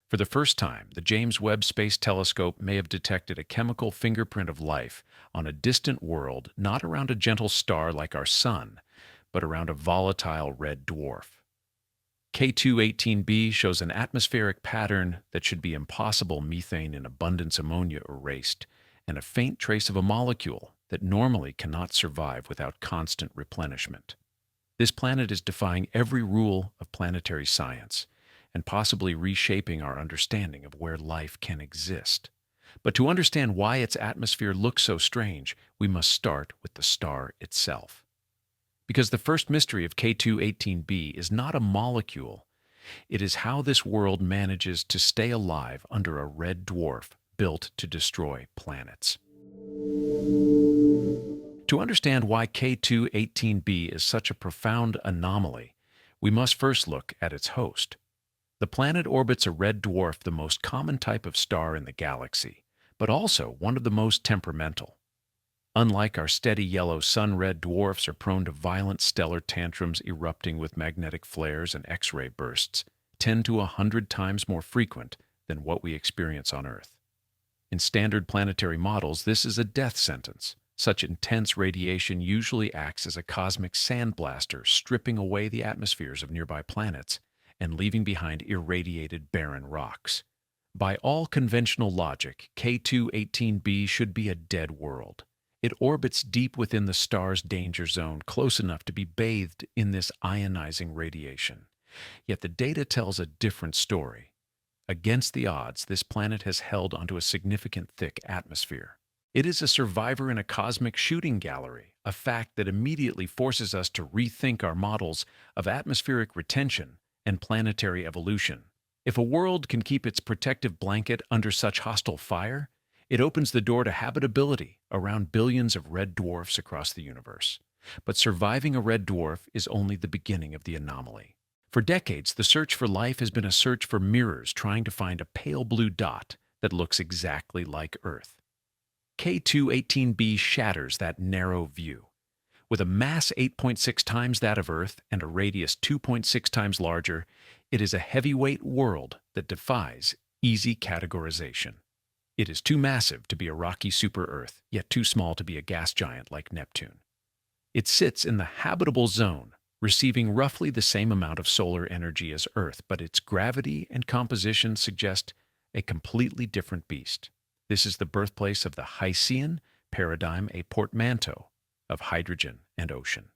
For the first time, the James Webb Space Telescope may have detected a chemical fingerprint of life on a distant world, not around a gentle star like our Sun, but around a volatile red dwarf. K2-18b shows an atmospheric pattern that should be impossible methane in abundance ammonia erased, and a faint trace of a molecule that normally cannot survive without constant replenishment. This planet is defying every rule of planetary science and possibly reshaping our understanding of where life can exist. But to understand why its atmosphere looks so strange, we must start with the star itself. Because the first mystery of K2-18b is not a molecule, it is how this world manages to stay alive under a red dwarf built to destroy planets. To understand why K2-18b is such a profound anomaly, we must first look at its host. The planet orbits a red dwarf, the most common type of star in the galaxy, but also one of the most temperamental. Unlike our steady yellow sun, red dwarfs are prone to violent stellar tantrums erupting with magnetic flares and X-ray bursts, 10 to 100 times more frequent than what we experience on Earth. In standard planetary models, this is a death sentence. Such intense radiation usually acts as a cosmic sandblaster, stripping away the atmospheres of nearby planets and leaving behind irradiated barren rocks. By all conventional logic, K2-18b should be a dead world. It orbits deep within the star's danger zone, close enough to be bathed in this ionizing radiation. Yet the data tells a different story. Against the odds, this planet has held onto a significant thick atmosphere. It is a survivor in a cosmic shooting gallery, a fact that immediately forces us to rethink our models of atmospheric retention and planetary evolution. If a world can keep its protective blanket under such hostile fire, it opens the door to habitability around billions of red dwarfs across the universe. But surviving a red dwarf is only the beginning of the anomaly. For decades, the search for life has been a search for mirrors trying to find a pale blue dot that looks exactly like Earth. K2-18b shatters that narrow view. With a mass 8.6 times that of Earth and a radius 2.6 times larger, it is a heavyweight world that defies easy categorization. It is too massive to be a rocky super-Earth, yet too small to be a gas giant like Neptune. It sits in the habitable zone, receiving roughly the same amount of solar energy as Earth, but its gravity and composition suggest a completely different beast. This is the birthplace of the Hycean paradigm, a portmanteau of hydrogen and ocean.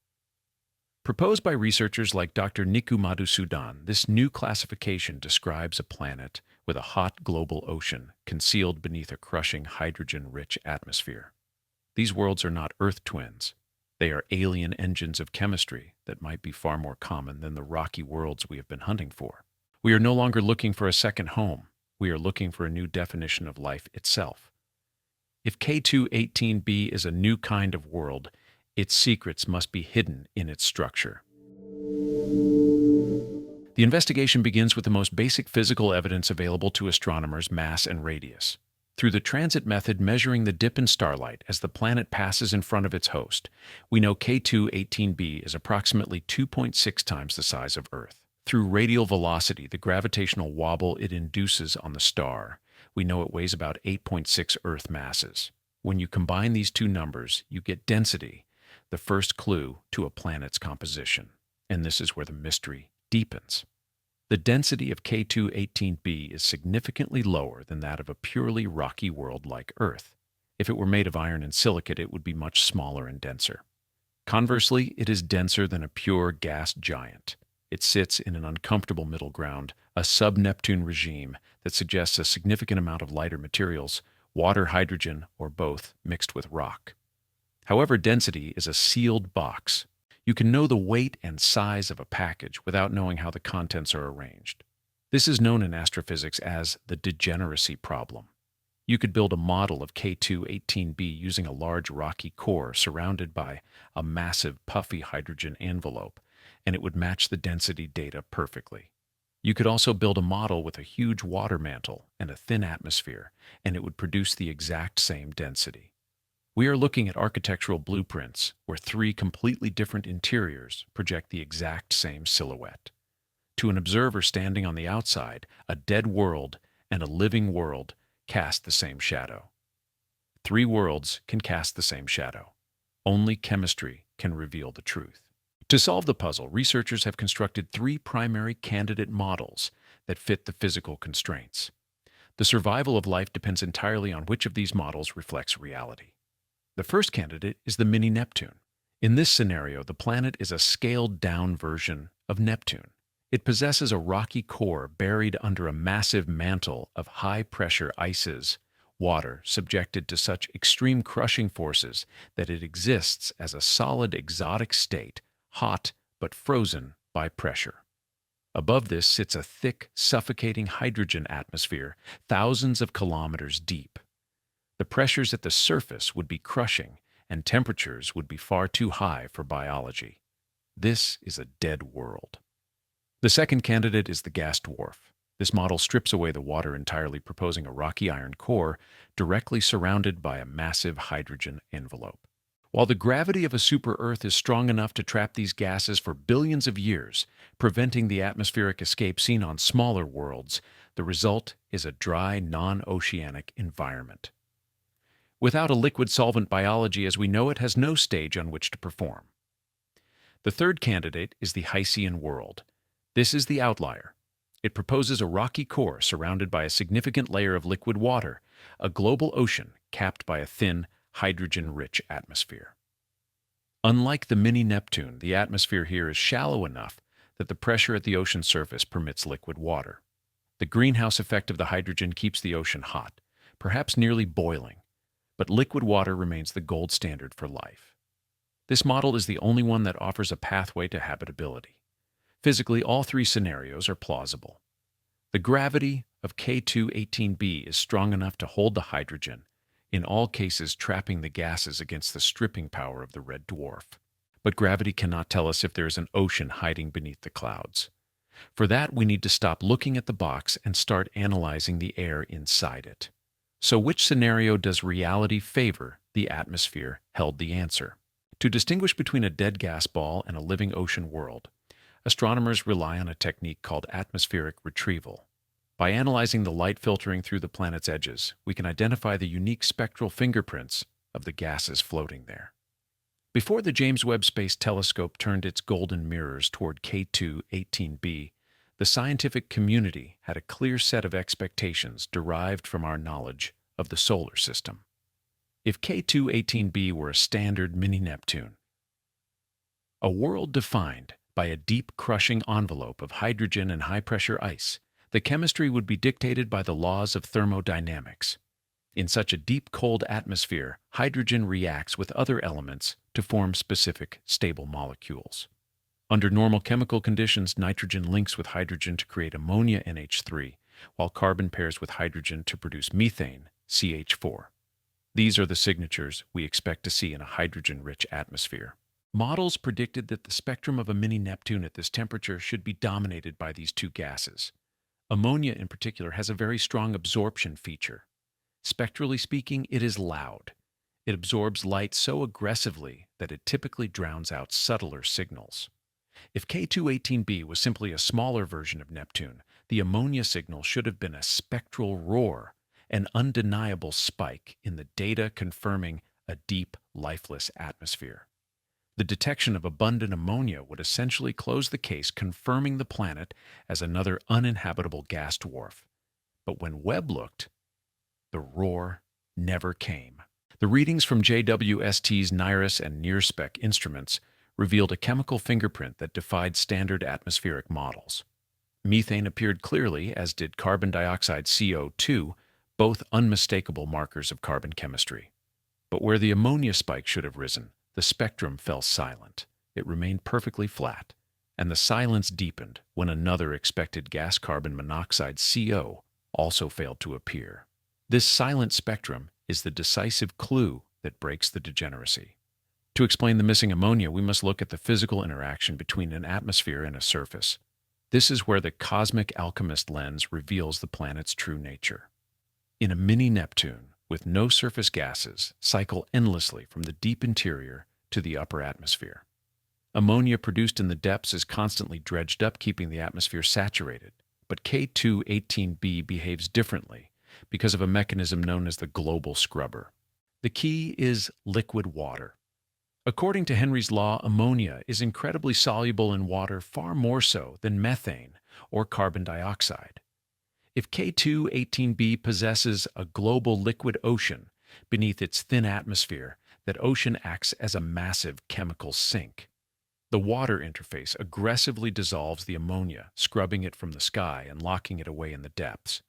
Proposed by researchers like Dr. Niku Madhusudan, this new classification describes a planet with a hot global ocean concealed beneath a crushing hydrogen-rich atmosphere. These worlds are not Earth twins. They are alien engines of chemistry that might be far more common than the rocky worlds we have been hunting for. We are no longer looking for a second home. We are looking for a new definition of life itself. If K2-18b is a new kind of world, its secrets must be hidden in its structure. The investigation begins with the most basic physical evidence available to astronomers: mass and radius. Through the transit method measuring the dip in starlight as the planet passes in front of its host, we know K2-18b is approximately 2.6 times the size of Earth. Through radial velocity, the gravitational wobble it induces on the star, we know it weighs about 8.6 Earth masses. When you combine these two numbers, you get density, the first clue to a planet's composition. And this is where the mystery deepens. The density of K2-18b is significantly lower than that of a purely rocky world like Earth. If it were made of iron and silicate, it would be much smaller and denser. Conversely, it is denser than a pure gas giant. It sits in an uncomfortable middle ground, a sub-Neptune regime that suggests a significant amount of lighter materials, water, hydrogen, or both, mixed with rock. However, density is a sealed box. You can know the weight and size of a package without knowing how the contents are arranged. This is known in astrophysics as the degeneracy problem. You could build a model of K2-18b using a large rocky core surrounded by a massive puffy hydrogen envelope, and it would match the density data perfectly. You could also build a model with a huge water mantle and a thin atmosphere, and it would produce the exact same density. We are looking at architectural blueprints where three completely different interiors project the exact same silhouette. To an observer standing on the outside, a dead world and a living world cast the same shadow. Three worlds can cast the same shadow. Only chemistry can reveal the truth. To solve the puzzle, researchers have constructed three primary candidate models that fit the physical constraints. The survival of life depends entirely on which of these models reflects reality. The first candidate is the mini-Neptune. In this scenario, the planet is a scaled-down version of Neptune. It possesses a rocky core buried under a massive mantle of high-pressure ices, water subjected to such extreme crushing forces that it exists as a solid exotic state, hot but frozen by pressure. Above this sits a thick, suffocating hydrogen atmosphere thousands of kilometers deep. The pressures at the surface would be crushing, and temperatures would be far too high for biology. This is a dead world. The second candidate is the gas dwarf. This model strips away the water entirely, proposing a rocky iron core directly surrounded by a massive hydrogen envelope. While the gravity of a super-Earth is strong enough to trap these gases for billions of years, preventing the atmospheric escape seen on smaller worlds, the result is a dry, non-oceanic environment. Without a liquid solvent, biology as we know it has no stage on which to perform. The third candidate is the Hycean world. This is the outlier. It proposes a rocky core surrounded by a significant layer of liquid water, a global ocean capped by a thin, hydrogen-rich atmosphere. Unlike the mini-Neptune, the atmosphere here is shallow enough that the pressure at the ocean surface permits liquid water. The greenhouse effect of the hydrogen keeps the ocean hot, perhaps nearly boiling, but liquid water remains the gold standard for life. This model is the only one that offers a pathway to habitability. Physically, all three scenarios are plausible. The gravity of K2-18b is strong enough to hold the hydrogen, in all cases trapping the gases against the stripping power of the red dwarf. But gravity cannot tell us if there is an ocean hiding beneath the clouds. For that, we need to stop looking at the box and start analyzing the air inside it. So which scenario does reality favor? The atmosphere held the answer. To distinguish between a dead gas ball and a living ocean world, astronomers rely on a technique called atmospheric retrieval. By analyzing the light filtering through the planet's edges, we can identify the unique spectral fingerprints of the gases floating there. Before the James Webb Space Telescope turned its golden mirrors toward K2-18b, the scientific community had a clear set of expectations derived from our knowledge of the solar system. If K2-18b were a standard mini-Neptune, a world defined by a deep crushing envelope of hydrogen and high-pressure ice, the chemistry would be dictated by the laws of thermodynamics. In such a deep, cold atmosphere, hydrogen reacts with other elements to form specific, stable molecules. Under normal chemical conditions, nitrogen links with hydrogen to create ammonia NH3, while carbon pairs with hydrogen to produce methane CH4. These are the signatures we expect to see in a hydrogen-rich atmosphere. Models predicted that the spectrum of a mini-Neptune at this temperature should be dominated by these two gases. Ammonia, in particular, has a very strong absorption feature. Spectrally speaking, it is loud. It absorbs light so aggressively that it typically drowns out subtler signals. If K2-18b was simply a smaller version of Neptune, the ammonia signal should have been a spectral roar, an undeniable spike in the data confirming a deep, lifeless atmosphere. The detection of abundant ammonia would essentially close the case, confirming the planet as another uninhabitable gas dwarf. But when Webb looked, the roar never came. The readings from JWST's NIRIS and NIRSPEC instruments revealed a chemical fingerprint that defied standard atmospheric models. Methane appeared clearly, as did carbon dioxide CO2, both unmistakable markers of carbon chemistry. But where the ammonia spike should have risen, the spectrum fell silent. It remained perfectly flat, and the silence deepened when another expected gas, carbon monoxide CO, also failed to appear. This silent spectrum is the decisive clue that breaks the degeneracy. To explain the missing ammonia, we must look at the physical interaction between an atmosphere and a surface. This is where the cosmic alchemist lens reveals the planet's true nature. In a mini-Neptune, with no surface gases, cycle endlessly from the deep interior to the upper atmosphere. Ammonia produced in the depths is constantly dredged up, keeping the atmosphere saturated. But K2-18b behaves differently because of a mechanism known as the global scrubber. The key is liquid water. According to Henry's law, ammonia is incredibly soluble in water, far more so than methane or carbon dioxide. If K2-18b possesses a global liquid ocean beneath its thin atmosphere, that ocean acts as a massive chemical sink. The water interface aggressively dissolves the ammonia, scrubbing it from the sky and locking it away in the depths.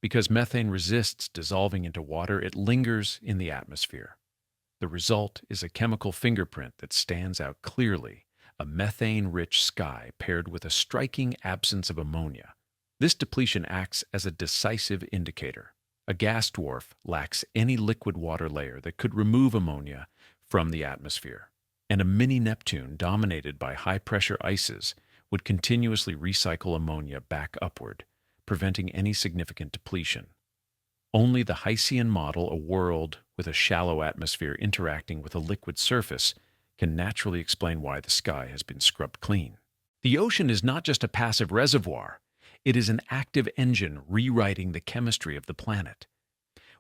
Because methane resists dissolving into water, it lingers in the atmosphere. The result is a chemical fingerprint that stands out clearly, a methane-rich sky paired with a striking absence of ammonia. This depletion acts as a decisive indicator. A gas dwarf lacks any liquid water layer that could remove ammonia from the atmosphere, and a mini-Neptune dominated by high-pressure ices would continuously recycle ammonia back upward, preventing any significant depletion. Only the Hycean model, a world with a shallow atmosphere interacting with a liquid surface, can naturally explain why the sky has been scrubbed clean. The ocean is not just a passive reservoir, it is an active engine rewriting the chemistry of the planet.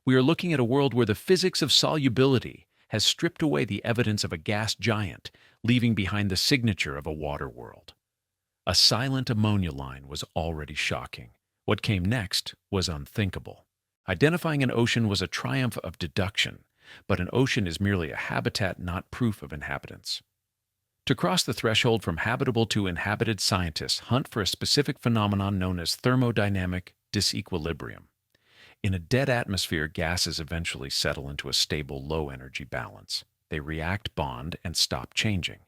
We are looking at a world where the physics of solubility has stripped away the evidence of a gas giant, leaving behind the signature of a water world. A silent ammonia line was already shocking. What came next was unthinkable. Identifying an ocean was a triumph of deduction, but an ocean is merely a habitat, not proof of inhabitants. To cross the threshold from habitable to inhabited, scientists hunt for a specific phenomenon known as thermodynamic disequilibrium. In a dead atmosphere, gases eventually settle into a stable low-energy balance. They react, bond, and stop changing.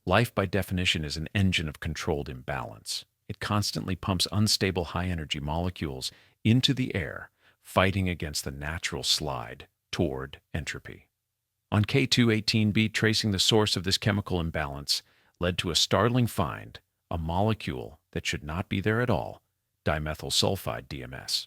Life, by definition, is an engine of controlled imbalance. It constantly pumps unstable high-energy molecules into the air, fighting against the natural slide toward entropy. On K2-18b, tracing the source of this chemical imbalance led to a startling find, a molecule that should not be there at all, dimethyl sulfide, DMS.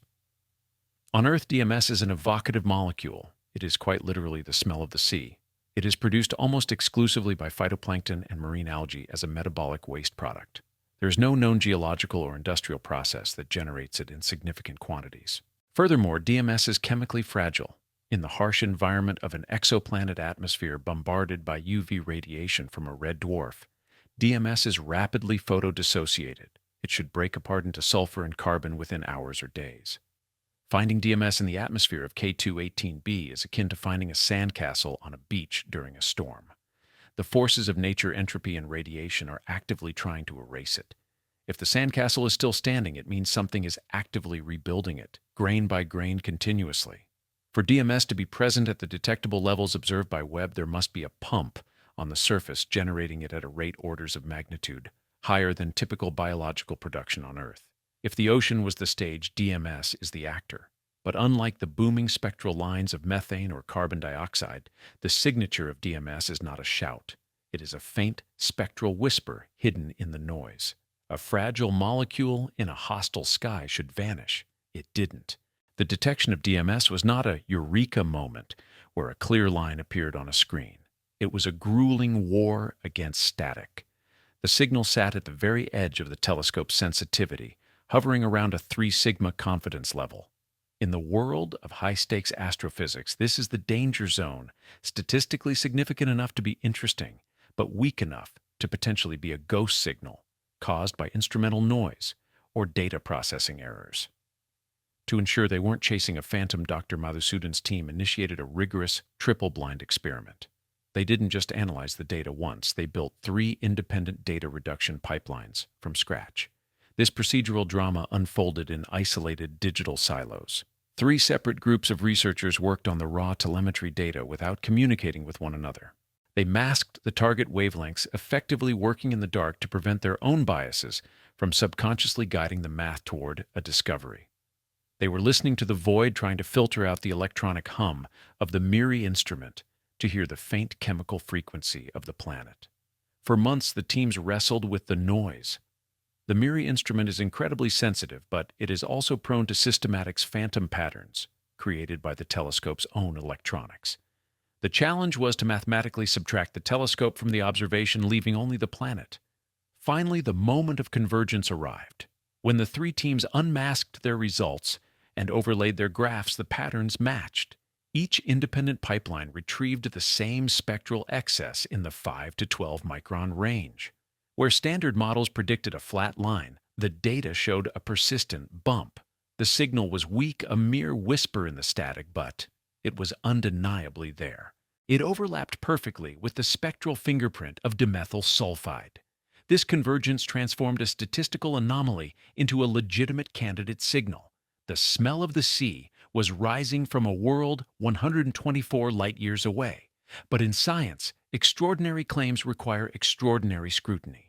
On Earth, DMS is an evocative molecule. It is quite literally the smell of the sea. It is produced almost exclusively by phytoplankton and marine algae as a metabolic waste product. There is no known geological or industrial process that generates it in significant quantities. Furthermore, DMS is chemically fragile. In the harsh environment of an exoplanet atmosphere bombarded by UV radiation from a red dwarf, DMS is rapidly photodissociated. It should break apart into sulfur and carbon within hours or days. Finding DMS in the atmosphere of K2-18b is akin to finding a sandcastle on a beach during a storm. The forces of nature, entropy, and radiation are actively trying to erase it. If the sandcastle is still standing, it means something is actively rebuilding it, grain by grain, continuously. For DMS to be present at the detectable levels observed by Webb, there must be a pump on the surface generating it at a rate orders of magnitude higher than typical biological production on Earth. If the ocean was the stage, DMS is the actor. But unlike the booming spectral lines of methane or carbon dioxide, the signature of DMS is not a shout. It is a faint spectral whisper hidden in the noise. A fragile molecule in a hostile sky should vanish. It didn't. The detection of DMS was not a eureka moment where a clear line appeared on a screen. It was a grueling war against static. The signal sat at the very edge of the telescope's sensitivity, hovering around a 3 sigma confidence level. In the world of high-stakes astrophysics, this is the danger zone, statistically significant enough to be interesting, but weak enough to potentially be a ghost signal caused by instrumental noise or data processing errors. To ensure they weren't chasing a phantom, Dr. Madhusudan's team initiated a rigorous triple-blind experiment. They didn't just analyze the data once, they built 3 independent data reduction pipelines from scratch. This procedural drama unfolded in isolated digital silos. 3 separate groups of researchers worked on the raw telemetry data without communicating with one another. They masked the target wavelengths, effectively working in the dark to prevent their own biases from subconsciously guiding the math toward a discovery. They were listening to the void, trying to filter out the electronic hum of the MIRI instrument to hear the faint chemical frequency of the planet. For months, the teams wrestled with the noise. The MIRI instrument is incredibly sensitive, but it is also prone to systematic's phantom patterns created by the telescope's own electronics. The challenge was to mathematically subtract the telescope from the observation, leaving only the planet. Finally, the moment of convergence arrived. When the three teams unmasked their results and overlaid their graphs, the patterns matched. Each independent pipeline retrieved the same spectral excess in the 5 to 12 micron range. Where standard models predicted a flat line, the data showed a persistent bump. The signal was weak, a mere whisper in the static, but it was undeniably there. It overlapped perfectly with the spectral fingerprint of dimethyl sulfide. This convergence transformed a statistical anomaly into a legitimate candidate signal. The smell of the sea was rising from a world 124 light-years away. But in science, extraordinary claims require extraordinary scrutiny.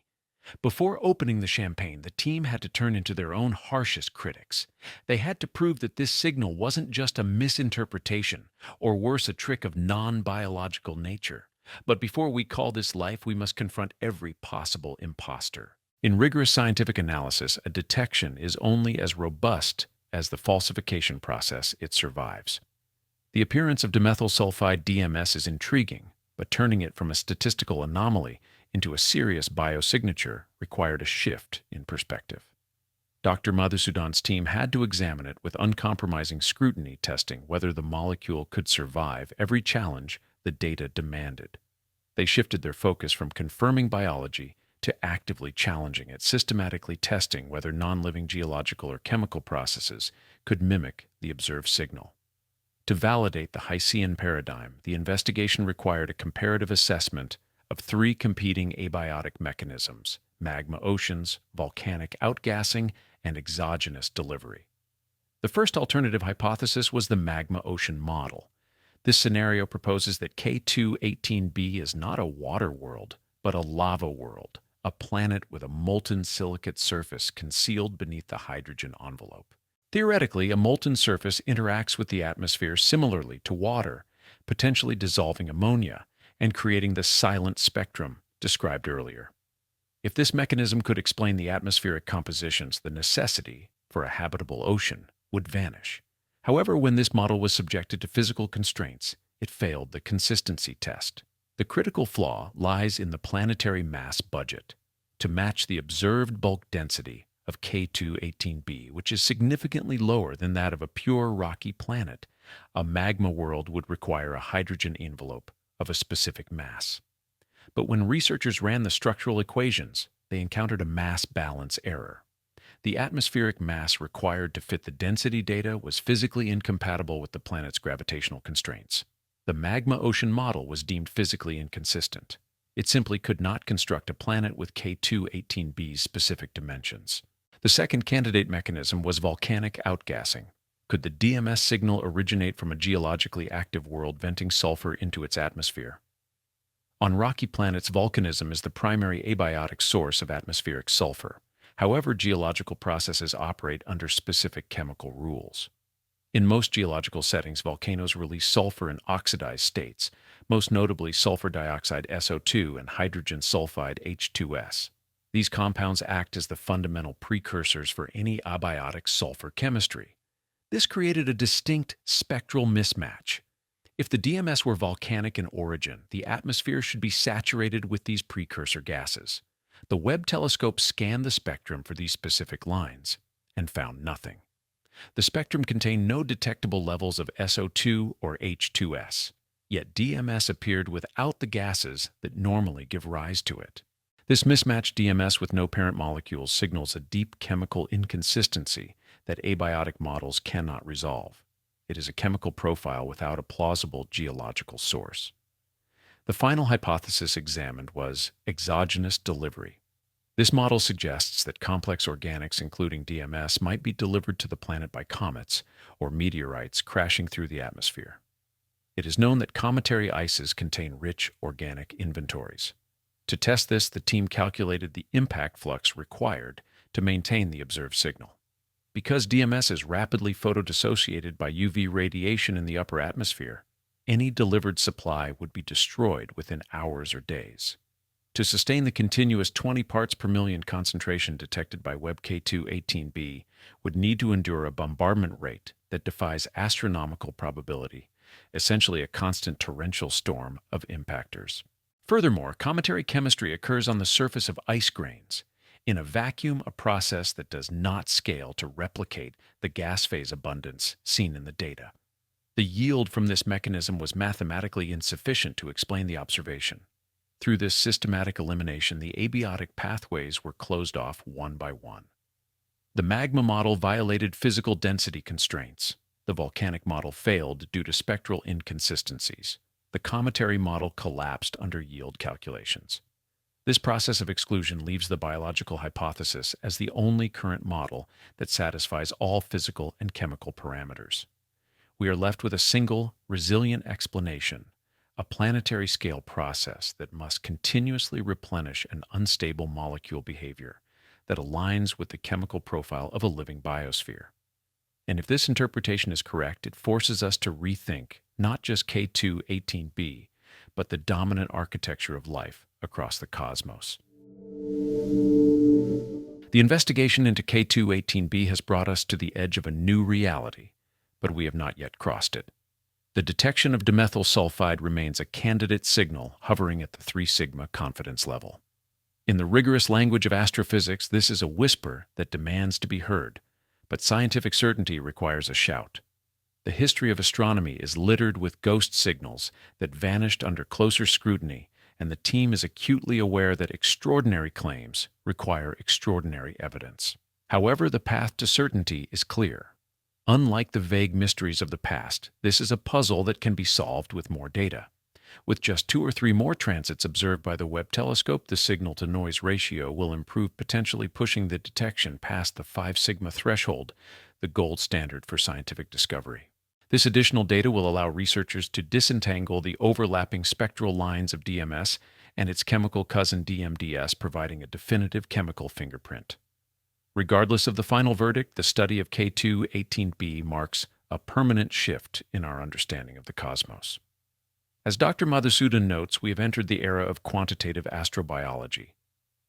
Before opening the champagne, the team had to turn into their own harshest critics. They had to prove that this signal wasn't just a misinterpretation, or worse, a trick of non-biological nature. But before we call this life, we must confront every possible imposter. In rigorous scientific analysis, a detection is only as robust as the falsification process it survives. The appearance of dimethyl sulfide DMS is intriguing, but turning it from a statistical anomaly into a serious biosignature required a shift in perspective. Dr. Madhusudan's team had to examine it with uncompromising scrutiny, testing whether the molecule could survive every challenge the data demanded. They shifted their focus from confirming biology to actively challenging it, systematically testing whether non-living geological or chemical processes could mimic the observed signal. To validate the Hycean paradigm, the investigation required a comparative assessment of three competing abiotic mechanisms: magma oceans, volcanic outgassing, and exogenous delivery. The first alternative hypothesis was the magma ocean model. This scenario proposes that K2-18b is not a water world, but a lava world, a planet with a molten silicate surface concealed beneath the hydrogen envelope. Theoretically, a molten surface interacts with the atmosphere similarly to water, potentially dissolving ammonia and creating the silent spectrum described earlier. If this mechanism could explain the atmospheric compositions, the necessity for a habitable ocean would vanish. However, when this model was subjected to physical constraints, it failed the consistency test. The critical flaw lies in the planetary mass budget. To match the observed bulk density of K2-18b, which is significantly lower than that of a pure rocky planet, a magma world would require a hydrogen envelope of a specific mass. But when researchers ran the structural equations, they encountered a mass balance error. The atmospheric mass required to fit the density data was physically incompatible with the planet's gravitational constraints. The magma ocean model was deemed physically inconsistent. It simply could not construct a planet with K2-18b's specific dimensions. The second candidate mechanism was volcanic outgassing. Could the DMS signal originate from a geologically active world venting sulfur into its atmosphere? On rocky planets, volcanism is the primary abiotic source of atmospheric sulfur. However, geological processes operate under specific chemical rules. In most geological settings, volcanoes release sulfur in oxidized states, most notably sulfur dioxide SO2 and hydrogen sulfide H2S. These compounds act as the fundamental precursors for any abiotic sulfur chemistry. This created a distinct spectral mismatch. If the DMS were volcanic in origin, the atmosphere should be saturated with these precursor gases. The Webb telescope scanned the spectrum for these specific lines and found nothing. The spectrum contained no detectable levels of SO2 or H2S, yet DMS appeared without the gases that normally give rise to it. This mismatched DMS with no parent molecules signals a deep chemical inconsistency that abiotic models cannot resolve. It is a chemical profile without a plausible geological source. The final hypothesis examined was exogenous delivery. This model suggests that complex organics, including DMS, might be delivered to the planet by comets or meteorites crashing through the atmosphere. It is known that cometary ices contain rich organic inventories. To test this, the team calculated the impact flux required to maintain the observed signal. Because DMS is rapidly photodissociated by UV radiation in the upper atmosphere, any delivered supply would be destroyed within hours or days. To sustain the continuous 20 parts per million concentration detected by Webb K2-18b would need to endure a bombardment rate that defies astronomical probability, essentially a constant torrential storm of impactors. Furthermore, cometary chemistry occurs on the surface of ice grains. In a vacuum, a process that does not scale to replicate the gas phase abundance seen in the data. The yield from this mechanism was mathematically insufficient to explain the observation. Through this systematic elimination, the abiotic pathways were closed off one by one. The magma model violated physical density constraints. The volcanic model failed due to spectral inconsistencies. The cometary model collapsed under yield calculations. This process of exclusion leaves the biological hypothesis as the only current model that satisfies all physical and chemical parameters. We are left with a single, resilient explanation, a planetary-scale process that must continuously replenish an unstable molecule behavior that aligns with the chemical profile of a living biosphere. And if this interpretation is correct, it forces us to rethink not just K2-18b, but the dominant architecture of life across the cosmos. The investigation into K2-18b has brought us to the edge of a new reality, but we have not yet crossed it. The detection of dimethyl sulfide remains a candidate signal hovering at the 3 sigma confidence level. In the rigorous language of astrophysics, this is a whisper that demands to be heard, but scientific certainty requires a shout. The history of astronomy is littered with ghost signals that vanished under closer scrutiny, and the team is acutely aware that extraordinary claims require extraordinary evidence. However, the path to certainty is clear. Unlike the vague mysteries of the past, this is a puzzle that can be solved with more data. With just 2 or 3 more transits observed by the Webb telescope, the signal-to-noise ratio will improve, potentially pushing the detection past the 5 sigma threshold, the gold standard for scientific discovery. This additional data will allow researchers to disentangle the overlapping spectral lines of DMS and its chemical cousin DMDS, providing a definitive chemical fingerprint. Regardless of the final verdict, the study of K2-18b marks a permanent shift in our understanding of the cosmos. As Dr. Madhusudan notes, we have entered the era of quantitative astrobiology.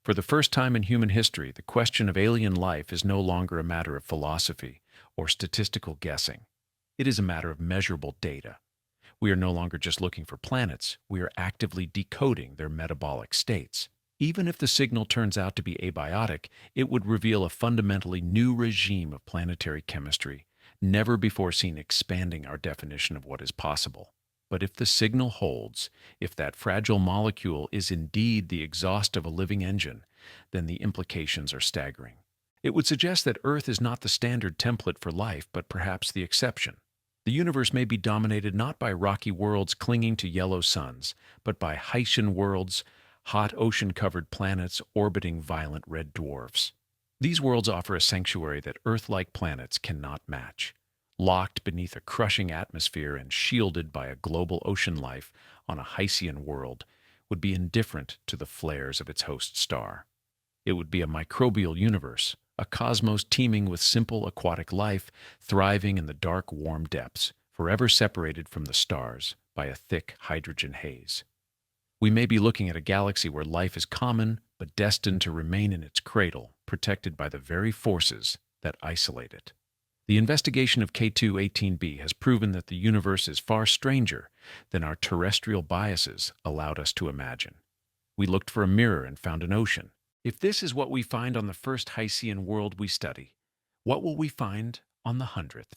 For the first time in human history, the question of alien life is no longer a matter of philosophy or statistical guessing. It is a matter of measurable data. We are no longer just looking for planets, we are actively decoding their metabolic states. Even if the signal turns out to be abiotic, it would reveal a fundamentally new regime of planetary chemistry, never before seen, expanding our definition of what is possible. But if the signal holds, if that fragile molecule is indeed the exhaust of a living engine, then the implications are staggering. It would suggest that Earth is not the standard template for life, but perhaps the exception. The universe may be dominated not by rocky worlds clinging to yellow suns, but by Haitian worlds, hot ocean-covered planets orbiting violent red dwarfs. These worlds offer a sanctuary that Earth-like planets cannot match. Locked beneath a crushing atmosphere and shielded by a global ocean life on a Haitian world would be indifferent to the flares of its host star. It would be a microbial universe, a cosmos teeming with simple aquatic life, thriving in the dark, warm depths, forever separated from the stars by a thick hydrogen haze. We may be looking at a galaxy where life is common, but destined to remain in its cradle, protected by the very forces that isolate it. The investigation of K2-18b has proven that the universe is far stranger than our terrestrial biases allowed us to imagine. We looked for a mirror and found an ocean. If this is what we find on the first Haitian world we study, what will we find on the 100th?